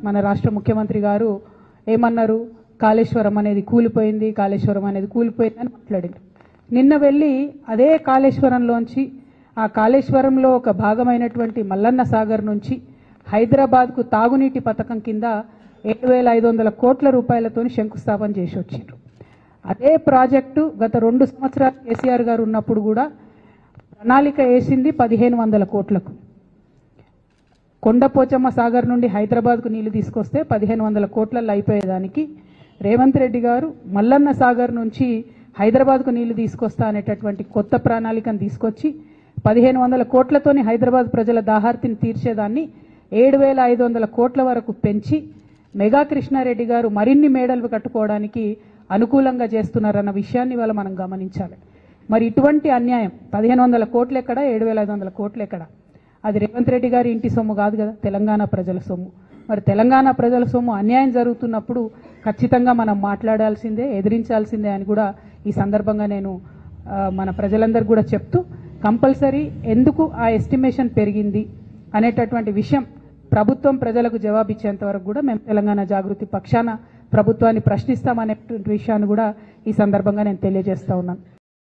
మన రాష్ట్ర ముఖ్యమంత్రి గారు ఏమన్నారు, కాళేశ్వరం అనేది కూలిపోయింది, కాళేశ్వరం అనేది కూలిపోయింది అని మాట్లాడారు. నిన్న వెళ్ళి అదే కాళేశ్వరంలోంచి ఆ కాళేశ్వరంలో ఒక భాగమైనటువంటి మల్లన్న సాగర్ నుంచి హైదరాబాద్కు తాగునీటి పథకం కింద 7,500 కోట్ల రూపాయలతోని శంకుస్థాపన చేసి వచ్చారు. అదే ప్రాజెక్టు గత 2 సంవత్సరాలు కేసీఆర్ గారు ఉన్నప్పుడు కూడా ప్రణాళిక వేసింది 1,500 కోట్లకు. కొండపోచమ్మ సాగర్ నుండి హైదరాబాద్కు నీళ్లు తీసుకొస్తే 1,500 కోట్లలో అయిపోయేదానికి రేవంత్ రెడ్డి గారు మల్లన్న సాగర్ నుంచి హైదరాబాద్కు నీళ్లు తీసుకొస్తా అనేటటువంటి కొత్త ప్రణాళికను తీసుకొచ్చి 1,500 కోట్లతోని హైదరాబాద్ ప్రజల దాహార్తిని తీర్చేదాన్ని 7,500 కోట్ల వరకు పెంచి మెగా కృష్ణారెడ్డి గారు మరిన్ని మేడలు కట్టుకోవడానికి అనుకూలంగా చేస్తున్నారన్న విషయాన్ని ఇవాళ మనం గమనించాలి. మరి ఇటువంటి అన్యాయం 1,500 కోట్లు ఎక్కడ, 7,500 కోట్లు ఎక్కడ? అది రేవంత్ రెడ్డి గారి ఇంటి సొమ్ము కాదు కదా, తెలంగాణ ప్రజల సొమ్ము. మరి తెలంగాణ ప్రజల సొమ్ము అన్యాయం జరుగుతున్నప్పుడు ఖచ్చితంగా మనం మాట్లాడాల్సిందే, ఎదిరించాల్సిందే అని కూడా ఈ సందర్భంగా నేను మన ప్రజలందరూ కూడా చెప్తూ, కంపల్సరీ ఎందుకు ఆ ఎస్టిమేషన్ పెరిగింది అనేటటువంటి విషయం ప్రభుత్వం ప్రజలకు జవాబిచ్చేంత వరకు కూడా మేము తెలంగాణ జాగృతి పక్షాన ప్రభుత్వాన్ని ప్రశ్నిస్తామనేటువంటి విషయాన్ని కూడా ఈ సందర్భంగా నేను తెలియజేస్తా ఉన్నాను.